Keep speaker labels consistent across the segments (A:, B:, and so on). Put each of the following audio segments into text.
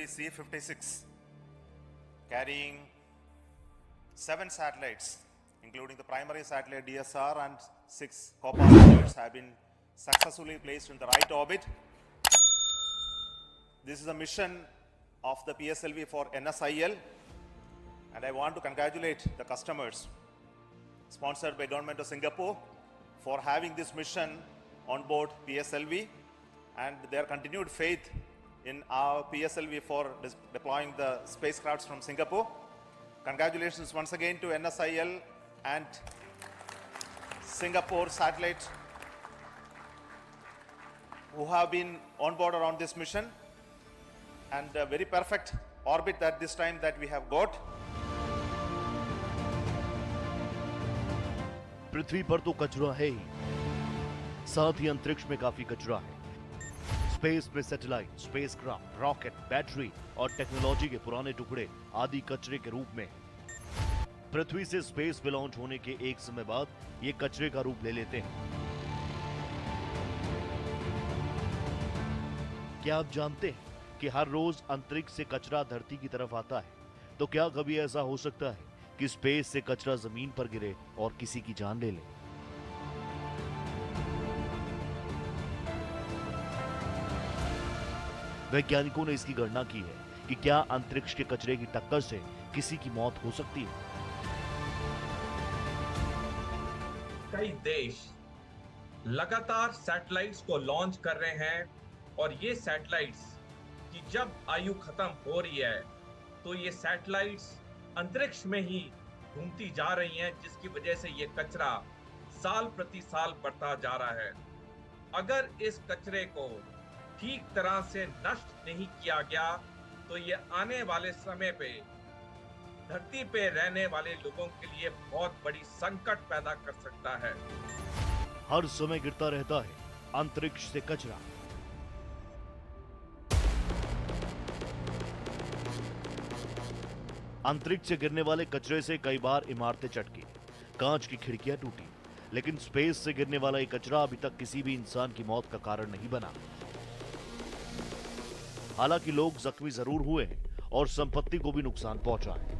A: C-56 carrying 7 satellites, including the primary satellite DSR, and 6 COPA satellites have been successfully placed in the right orbit. This is a mission of the PSLV for NSIL, and I want to congratulate the customers sponsored by Government of Singapore for having this mission on board PSLV and their continued faith in our PSLV for deploying the spacecrafts from Singapore. Congratulations once again to NSIL and Singapore Satellite who have been on board around this mission, and a very perfect orbit at this time that we have got.
B: पृथ्वी पर तो कचरा है ही, साथ ही अंतरिक्ष में काफी कचरा है। स्पेस में सैटेलाइट, स्पेसक्राफ्ट, रॉकेट, बैटरी और टेक्नोलॉजी के पुराने टुकड़े आदि कचरे के रूप में। पृथ्वी से स्पेस में लॉन्च होने के एक समय बाद ये कचरे का रूप ले लेते हैं। क्या आप जानते हैं कि हर रोज अंतरिक्ष से कचरा धरती की तरफ आता है? तो क्या कभी ऐसा हो सकता है कि स्पेस से कचरा जमीन पर गिरे और किसी की जान ले ले? वैज्ञानिकों ने इसकी गणना की है कि क्या अंतरिक्ष के कचरे की टक्कर से किसी की मौत हो सकती है।
C: कई देश लगातार सैटेलाइट्स को लॉन्च कर रहे हैं और ये सैटेलाइट्स की जब आयु खत्म हो रही है तो ये सैटेलाइट्स अंतरिक्ष में ही घूमती जा रही हैं, जिसकी वजह से ये कचरा साल प्रति साल बढ़ता जा रहा है। अगर इस कचरे को ठीक तरह से नष्ट नहीं किया गया तो ये आने वाले समय पे धरती पे रहने वाले लोगों के लिए बहुत बड़ी संकट पैदा कर सकता है।
B: हर समय गिरता रहता है अंतरिक्ष से कचरा। अंतरिक्ष से गिरने वाले कचरे से कई बार इमारतें चटकी, कांच की खिड़कियां टूटी, लेकिन स्पेस से गिरने वाला ये कचरा अभी तक किसी भी इंसान की मौत का कारण नहीं बना। हालांकि लोग जख्मी जरूर हुए हैं और संपत्ति को भी नुकसान पहुंचा है।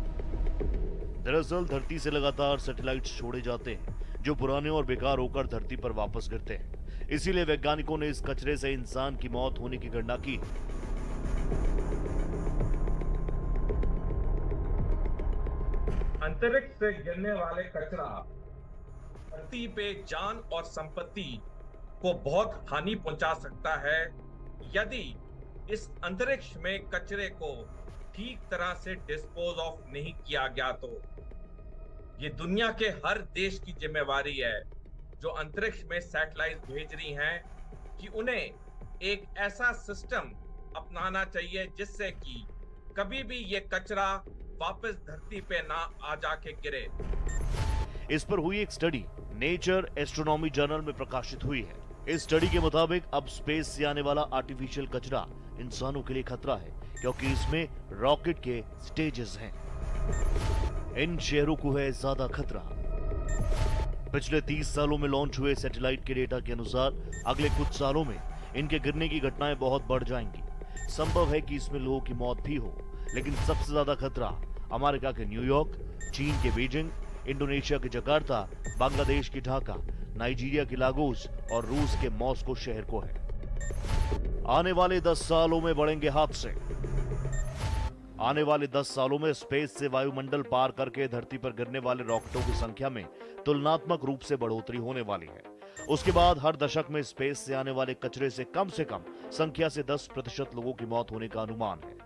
B: दरअसल धरती से लगातार सैटेलाइट्स छोड़े जाते हैं जो पुराने और बेकार होकर धरती पर वापस गिरते हैं। इसीलिए वैज्ञानिकों ने इस कचरे से इंसान की मौत होने की गणना की।
C: अंतरिक्ष से गिरने वाले कचरा धरती पे जान और संपत्ति को बहुत हानि पहुंचा सकता है यदि इस अंतरिक्ष में कचरे को ठीक तरह से डिस्पोज ऑफ नहीं किया गया। तो ये दुनिया के हर देश की जिम्मेवारी है जो अंतरिक्ष में सैटेलाइट भेज रही हैं कि उन्हें एक ऐसा सिस्टम अपनाना चाहिए जिससे कि कभी भी ये कचरा वापस धरती पे ना आ जाके गिरे।
B: इस पर हुई एक स्टडी नेचर एस्ट्रोनॉमी जर्नल में प्रकाशित हुई है। इस स्टडी के मुताबिक अब स्पेस से आने वाला आर्टिफिशियल कचरा इंसानों के लिए खतरा है क्योंकि इसमें रॉकेट के स्टेजेस हैं। इन शहरों को है ज्यादा खतरा। पिछले 30 सालों में लॉन्च हुए सैटेलाइट के डेटा के अनुसार अगले कुछ सालों में इनके गिरने की घटनाएं बहुत बढ़ जाएंगी। संभव है कि इसमें लोगों की मौत भी हो, लेकिन सबसे ज्यादा खतरा अमेरिका के न्यूयॉर्क, चीन के बीजिंग, इंडोनेशिया के जकार्ता, बांग्लादेश की ढाका, नाइजीरिया की लागोस और रूस के मॉस्को शहर को है। आने वाले 10 सालों में बढ़ेंगे हादसे। आने वाले 10 सालों में स्पेस से वायुमंडल पार करके धरती पर गिरने वाले रॉकेटों की संख्या में तुलनात्मक रूप से बढ़ोतरी होने वाली है। उसके बाद हर दशक में स्पेस से आने वाले कचरे से कम संख्या से 10% लोगों की मौत होने का अनुमान है।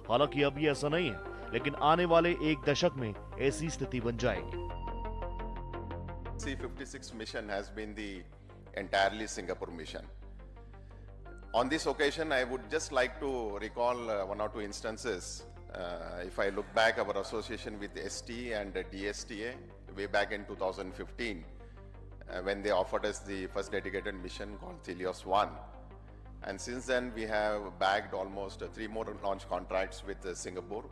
B: हालांकि अभी ऐसा नहीं है, लेकिन आने वाले एक दशक में ऐसी स्थिति बन जाएगी।
D: C-56 mission has been the entirely Singapore mission. On this occasion, I would just like to recall one or two instances. If I look back, our association with ST and DSTA way back in 2015, when they offered us the first dedicated mission called Helios 1. And since then, we have bagged almost 3 more launch contracts with Singapore,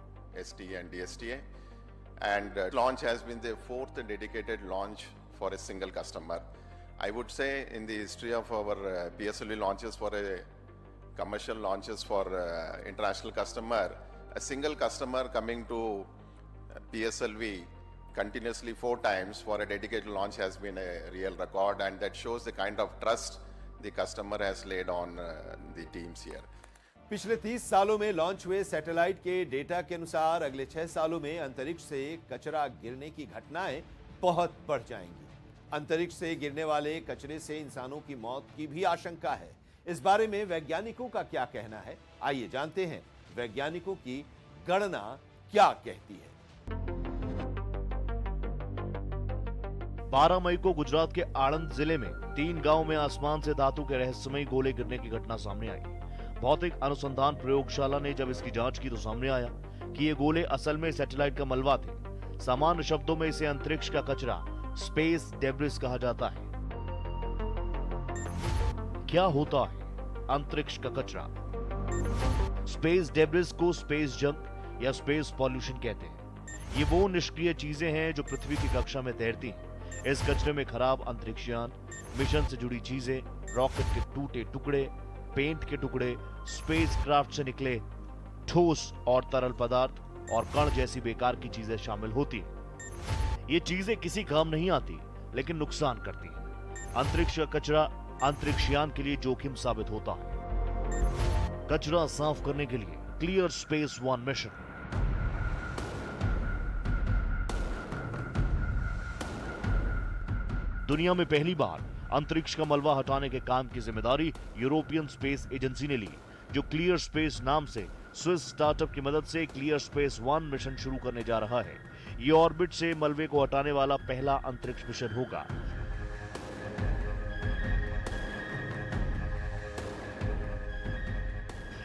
D: ST and DSTA. And launch has been the 4th dedicated launch for a single customer. I would say in the history of our PSLV launches for a commercial launches for international customer, a single customer coming to PSLV continuously 4 times for a dedicated launch has been a real record, and that shows the kind of trust the customer has laid on the teams here.
E: पिछले 30 सालों में launch हुए satellite के data के अनुसार अगले 6 सालों में अंतरिक्ष से कचरा गिरने की घटनाएं बहुत बढ़ जाएंगी। अंतरिक्ष से गिरने वाले कचरे से इंसानों की मौत की भी आशंका है। इस बारे में वैज्ञानिकों का क्या कहना है, आइए जानते हैं वैज्ञानिकों की गणना क्या कहती है।
B: 12 मई को गुजरात के आणंद जिले में 3 गांव में आसमान से धातु के रहस्यमयी गोले गिरने की घटना सामने आई। भौतिक अनुसंधान प्रयोगशाला ने जब इसकी जांच की तो सामने आया कि ये गोले असल में सैटेलाइट का मलबा थे। सामान्य शब्दों में इसे अंतरिक्ष का कचरा, स्पेस डेब्रिस कहा जाता है। क्या होता है अंतरिक्ष का कचरा? स्पेस डेब्रिस को स्पेस जंक या स्पेस पॉल्यूशन कहते हैं। ये वो निष्क्रिय चीजें हैं जो पृथ्वी की कक्षा में तैरती हैं। इस कचरे में खराब अंतरिक्षयान, मिशन से जुड़ी चीजें, रॉकेट के टूटे टुकड़े, पेंट के टुकड़े, स्पेसक्राफ्ट से निकले ठोस और तरल पदार्थ और कण जैसी बेकार की चीजें शामिल होती हैं। ये चीजें किसी काम नहीं आती, लेकिन नुकसान करती हैं। अंतरिक्ष का कचरा अंतरिक्षयान के लिए जोखिम साबित होता है। कचरा साफ करने के लिए क्लियर स्पेस 1 मिशन। दुनिया में पहली बार अंतरिक्ष का मलबा हटाने के काम की जिम्मेदारी यूरोपियन स्पेस एजेंसी ने ली, जो क्लियर स्पेस नाम से स्विस स्टार्टअप की मदद से क्लियर स्पेस 1 मिशन शुरू करने जा रहा है। ये ऑर्बिट से मलबे को हटाने वाला पहला अंतरिक्ष मिशन होगा।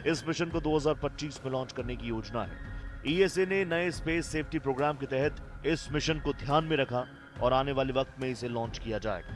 B: इस मिशन को 2025 में लॉन्च करने की योजना है। ईएसए ने नए स्पेस सेफ्टी प्रोग्राम के तहत इस मिशन को ध्यान में रखा और आने वाले वक्त में इसे लॉन्च किया जाएगा।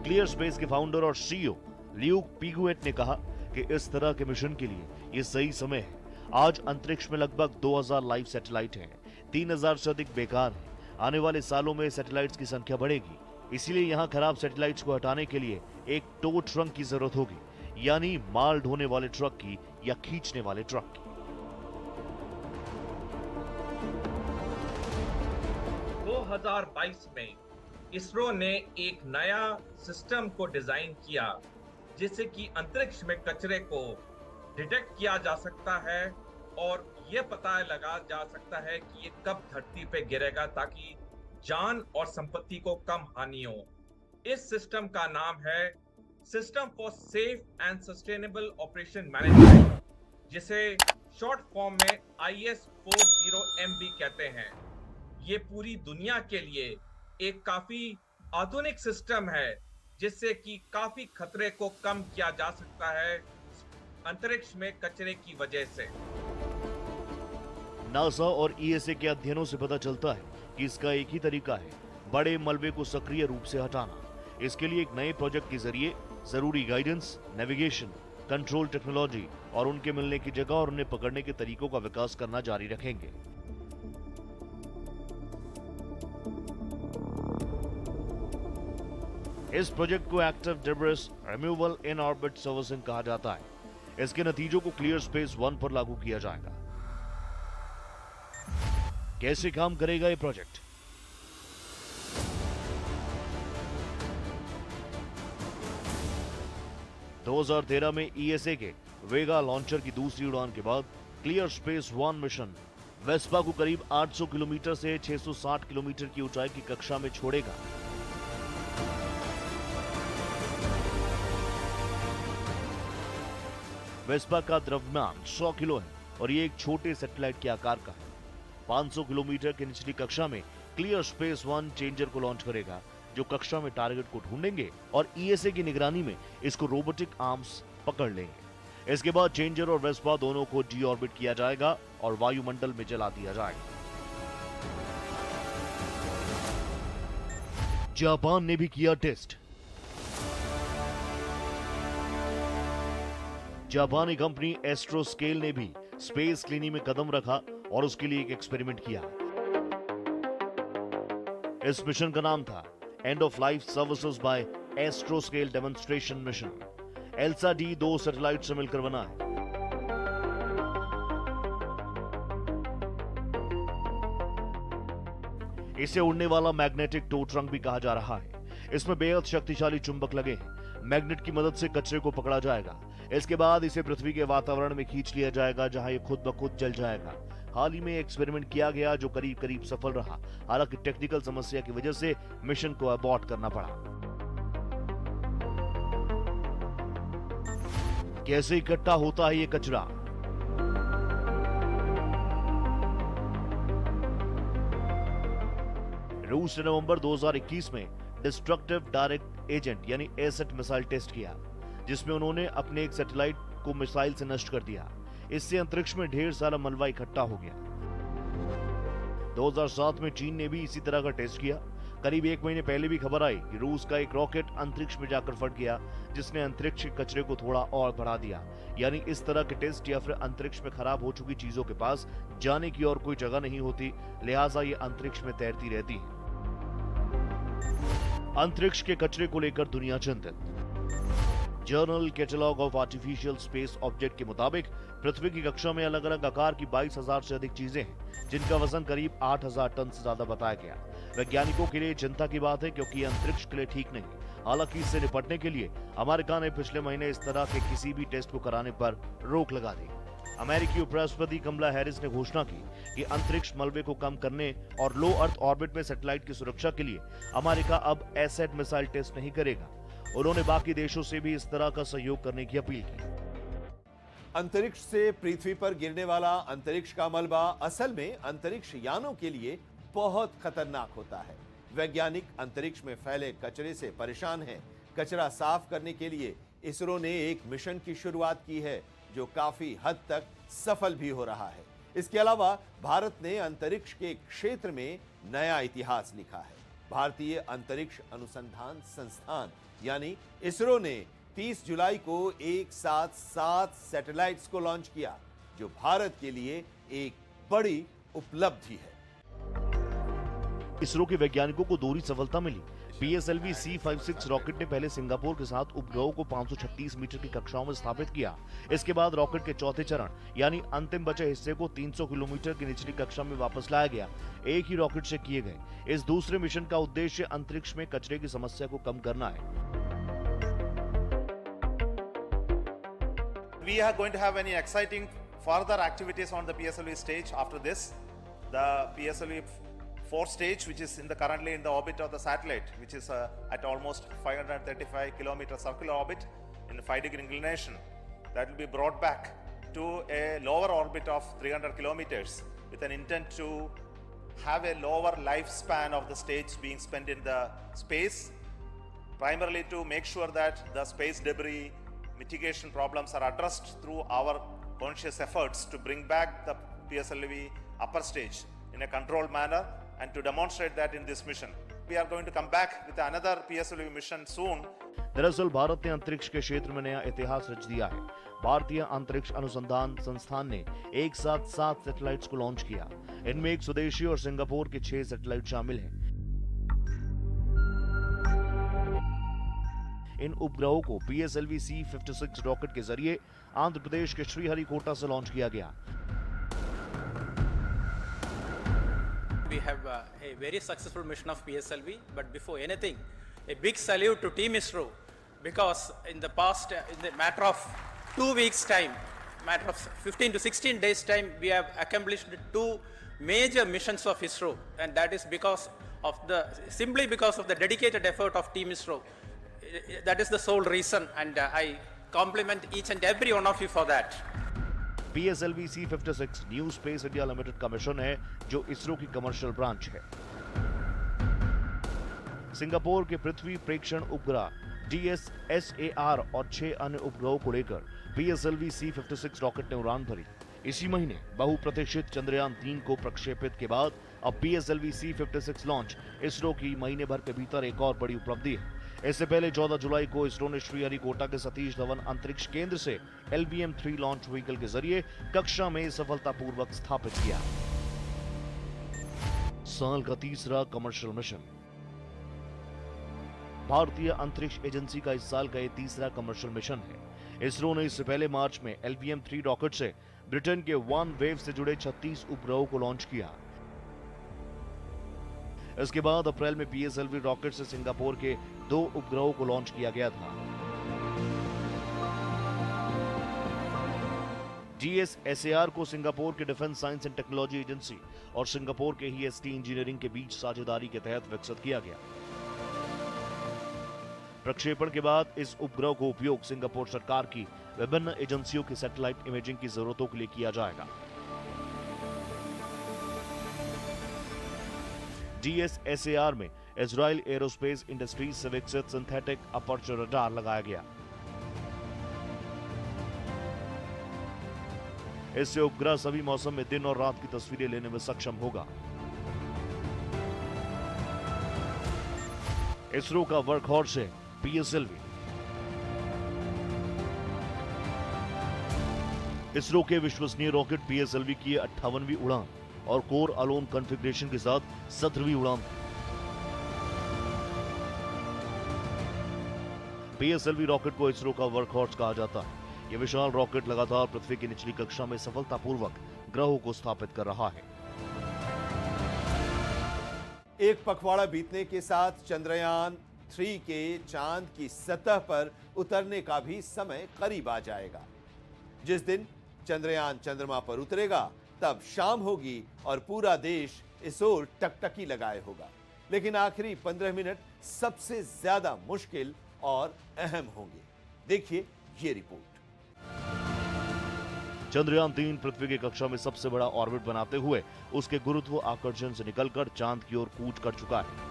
B: क्लियर स्पेस के फाउंडर और सीईओ ल्यूक पिगुएट ने कहा कि इस तरह के मिशन के लिए ये सही समय है। आज अंतरिक्ष में लगभग 2000 लाइव सैटेलाइट हैं, 3000 से अधिक बेकार हैं। आने वाले सालों में सैटेलाइट्स की संख्या बढ़ेगी, इसीलिए यहाँ खराब सैटेलाइट्स को हटाने के लिए एक टो ट्रंक की जरूरत होगी, यानी माल ढोने वाले ट्रक की या खींचने वाले ट्रक की।
C: 2022 में इसरो ने एक नया सिस्टम को डिजाइन किया जिससे कि अंतरिक्ष में कचरे को डिटेक्ट किया जा सकता है और यह पता लगा जा सकता है कि ये कब धरती पे गिरेगा ताकि जान और संपत्ति को कम हानि हो। इस सिस्टम का नाम है system for safe and sustainable operation management, जिसे शॉर्ट फॉर्म में IS40M भी कहते हैं। ये पूरी दुनिया के लिए एक काफी आधुनिक सिस्टम है जिससे कि काफी खतरे को कम किया जा सकता है अंतरिक्ष में कचरे की वजह से।
B: नासा और ईएसए के अध्ययनों से पता चलता है कि इसका एक ही तरीका है, बड़े मलबे को सक्रिय रूप से हटाना। इसके लिए एक नए प्रोजेक्ट के जरिए जरूरी गाइडेंस, नेविगेशन, कंट्रोल टेक्नोलॉजी और उनके मिलने की जगह और उन्हें पकड़ने के तरीकों का विकास करना जारी रखेंगे। इस प्रोजेक्ट को active debris removal in orbit servicing कहा जाता है। इसके नतीजों को क्लियर स्पेस 1 पर लागू किया जाएगा। कैसे काम करेगा ये प्रोजेक्ट? – 2013 में ईएसए के वेगा लॉन्चर की दूसरी उड़ान के बाद क्लियर स्पेस 1 मिशन वेस्पा को करीब 800 किलोमीटर से 660 किलोमीटर की ऊंचाई की कक्षा में छोड़ेगा। वेस्पा का द्रव्यमान 100 किलो है और ये एक छोटे सैटेलाइट के आकार का है। 500 किलोमीटर की निचली कक्षा में क्लियर स्पेस 1 चेंजर को लॉन्च करेगा, जो कक्षा में टारगेट को ढूंढेंगे और ईएसए की निगरानी में इसको रोबोटिक आर्म्स पकड़ लेंगे। इसके बाद चेंजर और वेस्पा दोनों को डी ऑर्बिट किया जाएगा और वायुमंडल में जला दिया जाएगा। जापान ने भी किया टेस्ट। जापानी कंपनी एस्ट्रोस्केल ने भी स्पेस क्लीनिंग में कदम रखा और उसके लिए एक एक्सपेरिमेंट किया। इस मिशन का नाम था end of life services by Astroscale demonstration mission. ELSA-D 2 satellite से मिलकर बना है। इसे उड़ने वाला मैग्नेटिक टो ट्रंक भी कहा जा रहा है। इसमें बेहद शक्तिशाली चुंबक लगे हैं। मैग्नेट की मदद से कचरे को पकड़ा जाएगा। इसके बाद इसे पृथ्वी के वातावरण में खींच लिया जाएगा, जहां ये खुद ब खुद जल जाएगा। हाल ही में एक्सपेरिमेंट किया गया जो करीब करीब सफल रहा। हालांकि टेक्निकल समस्या की वजह से मिशन को अबॉर्ट करना पड़ा। कैसे इकट्ठा होता है ये कचरा? रूस ने नवंबर 2021 में डिस्ट्रक्टिव डायरेक्ट एजेंट यानी एसेट मिसाइल टेस्ट किया, जिसमें उन्होंने अपने एक सैटेलाइट को मिसाइल से नष्ट कर दिया। इससे अंतरिक्ष में ढेर सारा मलबा इकट्ठा हो गया। 2007 में चीन ने भी इसी तरह का टेस्ट किया। करीब 1 महीने पहले भी खबर आई कि रूस का एक रॉकेट अंतरिक्ष में जाकर फट गया, जिसने अंतरिक्ष के कचरे को थोड़ा और बढ़ा दिया। यानी इस तरह के टेस्ट या फिर अंतरिक्ष में खराब हो चुकी चीजों के पास जाने की और कोई जगह नहीं होती, लिहाजा ये अंतरिक्ष में तैरती रहती है। अंतरिक्ष के कचरे को लेकर दुनिया चिंतित। Journal catalogue of artificial space object के मुताबिक पृथ्वी की कक्षा में अलग अलग आकार की 22,000 से अधिक चीजें हैं, जिनका वजन करीब 8,000 टन से ज्यादा बताया गया। वैज्ञानिकों के लिए चिंता की बात है, क्योंकि ये अंतरिक्ष के लिए ठीक नहीं। हालांकि इससे निपटने के लिए अमेरिका ने पिछले महीने इस तरह के किसी भी टेस्ट को कराने पर रोक लगा दी। अमेरिकी उपराष्ट्रपति कमला हैरिस ने घोषणा की कि अंतरिक्ष मलबे को कम करने और लो अर्थ ऑर्बिट में सैटेलाइट की सुरक्षा के लिए अमेरिका अब एसेट मिसाइल टेस्ट नहीं करेगा। उन्होंने बाकी देशों से भी इस तरह का सहयोग करने की अपील की।
E: अंतरिक्ष से पृथ्वी पर गिरने वाला अंतरिक्ष का मलबा असल में अंतरिक्ष यानों के लिए बहुत खतरनाक होता है। वैज्ञानिक अंतरिक्ष में फैले कचरे से परेशान हैं। कचरा साफ करने के लिए इसरो ने एक मिशन की शुरुआत की है, जो काफी हद तक सफल भी हो रहा है। इसके अलावा भारत ने अंतरिक्ष के क्षेत्र में नया इतिहास लिखा है। भारतीय अंतरिक्ष अनुसंधान संस्थान यानी इसरो ने 30 जुलाई को एक साथ 7 सैटेलाइट्स को लॉन्च किया, जो भारत के लिए एक बड़ी उपलब्धि है।
B: इसरो के वैज्ञानिकों को दोहरी सफलता मिली। PSLV C56 रॉकेट ने पहले सिंगापुर के साथ उपग्रहों को 536 मीटर की कक्षाओं में स्थापित किया। इसके बाद रॉकेट के चौथे चरण यानी अंतिम बचे हिस्से को 300 किलोमीटर की निचली कक्षा में वापस लाया गया, एक ही रॉकेट से किए गए। इस दूसरे मिशन का उद्देश्य अंतरिक्ष में कचरे की समस्या को कम करना है।
A: We are going to have any exciting further activities on the PSLV stage after this. The PSLV 4 stage, which is currently in the orbit of the satellite, which is at almost 535 kilometer circular orbit in 5-degree inclination, that will be brought back to a lower orbit of 300 kilometers with an intent to have a lower lifespan of the stage being spent in the space, primarily to make sure that the space debris mitigation problems are addressed through our conscious efforts to bring back the PSLV upper stage in a controlled manner, and to demonstrate that in this mission. We are going to come back with another PSLV mission soon.
B: दरअसल भारत ने अंतरिक्ष के क्षेत्र में नया इतिहास रच दिया है। भारतीय अंतरिक्ष अनुसंधान संस्थान ने एक साथ 7 सैटेलाइट्स को लॉन्च किया। इनमें एक स्वदेशी और सिंगापुर के 6 सैटेलाइट शामिल हैं। इन उपग्रहों को PSLV C56 रॉकेट के जरिए आंध्र प्रदेश के श्रीहरिकोटा से लॉन्च किया गया।
F: We have a very successful mission of PSLV, but before anything, a big salute to Team ISRO, because in the past, in the matter of 2 weeks' time, matter of 15 to 16 days' time, we have accomplished 2 major missions of ISRO, and that is simply because of the dedicated effort of Team ISRO. That is the sole reason, and I compliment each and every one of you for that.
B: PSLV C56 new space India limited का mission है, जो इसरो की commercial branch है। Singapore के पृथ्वी प्रेक्षण उपग्रह DSSAR और 6 अन्य उपग्रहों को लेकर PSLV C56 रॉकेट ने उड़ान भरी। इसी महीने बहुप्रतीक्षित चंद्रयान 3 को प्रक्षेपित के बाद अब PSLV C56 लॉन्च इसरो की महीने भर के भीतर एक और बड़ी उपलब्धि है। इससे पहले 14 जुलाई को इसरो ने श्रीहरिकोटा के सतीश धवन अंतरिक्ष केंद्र से LBM-3 लॉन्च व्हीकल के जरिए कक्षा में सफलतापूर्वक स्थापित किया। साल का तीसरा कमर्शियल मिशन। भारतीय अंतरिक्ष एजेंसी का इस साल का ये तीसरा कमर्शियल मिशन है। इसरो ने इससे पहले मार्च में LVM-3 रॉकेट से ब्रिटेन के OneWeb से जुड़े 36 उपग्रहों को लॉन्च किया। इसके बाद अप्रैल में PSLV रॉकेट से सिंगापुर के 2 उपग्रहों को लॉन्च किया गया था। GSSAR को सिंगापुर के defence science and technology agency और सिंगापुर के EST इंजीनियरिंग के बीच साझेदारी के तहत विकसित किया गया। प्रक्षेपण के बाद इस उपग्रह को उपयोग सिंगापुर सरकार की विभिन्न एजेंसियों की सैटेलाइट इमेजिंग की जरूरतों के लिए किया जाएगा। GSSAR में इजराइल एरोस्पेस इंडस्ट्रीज से विकसित सिंथेटिक अपर्चर रडार लगाया गया। इससे उपग्रह सभी मौसम में दिन और रात की तस्वीरें लेने में सक्षम होगा। इसरो का वर्कहॉर्स है PSLV। इसरो के विश्वसनीय रॉकेट PSLV की 58वीं उड़ान और कोर अलोन कॉन्फ़िगरेशन के साथ 17वीं उड़ान। PSLV रॉकेट को इसरो का वर्कहॉर्स कहा जाता है। यह विशाल रॉकेट लगातार पृथ्वी की निचली कक्षा में सफलतापूर्वक ग्रहों को स्थापित कर रहा है।
E: एक पखवाड़ा बीतने के साथ चंद्रयान 3 के चांद की सतह पर उतरने का भी समय करीब आ जाएगा। जिस दिन चंद्रयान चंद्रमा पर उतरेगा तब शाम होगी और पूरा देश इस ओर टकटकी लगाए होगा। लेकिन आखिरी 15 मिनट सबसे ज्यादा मुश्किल और अहम होंगे। देखिए ये रिपोर्ट।
B: चंद्रयान 3 पृथ्वी की कक्षा में सबसे बड़ा ऑर्बिट बनाते हुए उसके गुरुत्व आकर्षण से निकलकर चांद की ओर कूच कर चुका है।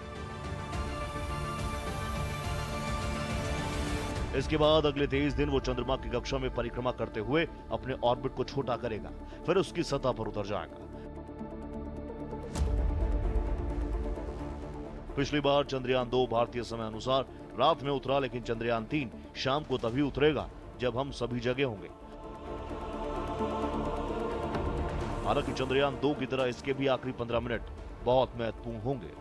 B: इसके बाद अगले 23 दिन वो चंद्रमा की कक्षा में परिक्रमा करते हुए अपने ऑर्बिट को छोटा करेगा, फिर उसकी सतह पर उतर जाएगा। पिछली बार चंद्रयान 2 भारतीय समय अनुसार रात में उतरा, लेकिन चंद्रयान 3 शाम को तभी उतरेगा जब हम सभी जगह होंगे। हालांकि चंद्रयान 2 की तरह इसके भी आखिरी 15 मिनट बहुत महत्वपूर्ण होंगे।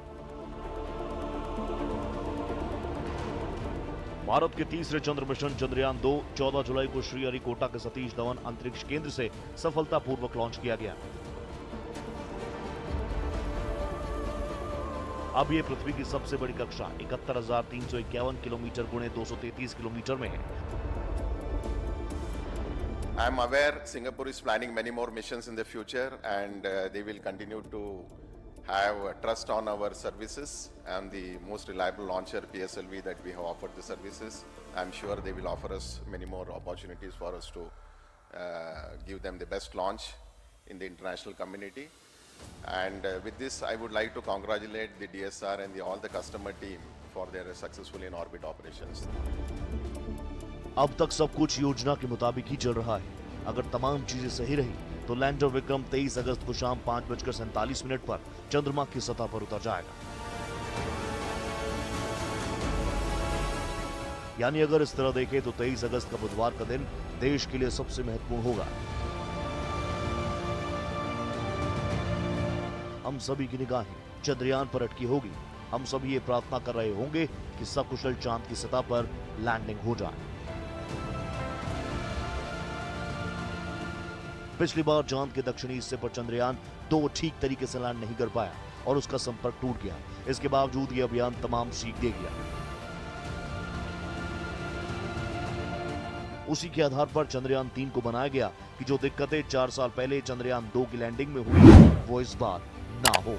B: भारत के तीसरे चंद्र मिशन चंद्रयान 2 14 जुलाई को श्रीहरिकोटा के सतीश धवन अंतरिक्ष केंद्र से सफलतापूर्वक लॉन्च किया गया। अब यह पृथ्वी की सबसे बड़ी कक्षा 71,351 किलोमीटर गुणे 233 किलोमीटर में है।
D: I am aware Singapore is planning many more missions in the future, and they will continue to have trust on our services and the most reliable launcher PSLV that we have offered the services. I'm sure they will offer us many more opportunities for us to give them the best launch in the international community. And with this, I would like to congratulate the DSR and all the customer team for their successful in orbit operations.
B: अब तक सब कुछ योजना के मुताबिक ही चल रहा है। अगर तमाम चीजें सही रही तो लैंडर विक्रम 23 अगस्त को शाम 5:47 पर चंद्रमा की सतह पर उतर जाएगा। यानी अगर इस तरह देखें तो 23 अगस्त का बुधवार का दिन देश के लिए सबसे महत्वपूर्ण होगा। हम सभी की निगाहें चंद्रयान पर अटकी होगी। हम सभी ये प्रार्थना कर रहे होंगे कि सकुशल चांद की सतह पर लैंडिंग हो जाए। पिछली बार चांद के दक्षिणी हिस्से पर चंद्रयान 2 ठीक तरीके से लैंड नहीं कर पाया और उसका संपर्क टूट गया। इसके बावजूद यह अभियान तमाम सीख दे गया। उसी के आधार पर चंद्रयान 3 को बनाया गया कि जो दिक्कतें 4 साल पहले चंद्रयान 2 की लैंडिंग में हुई वो इस बार ना हो।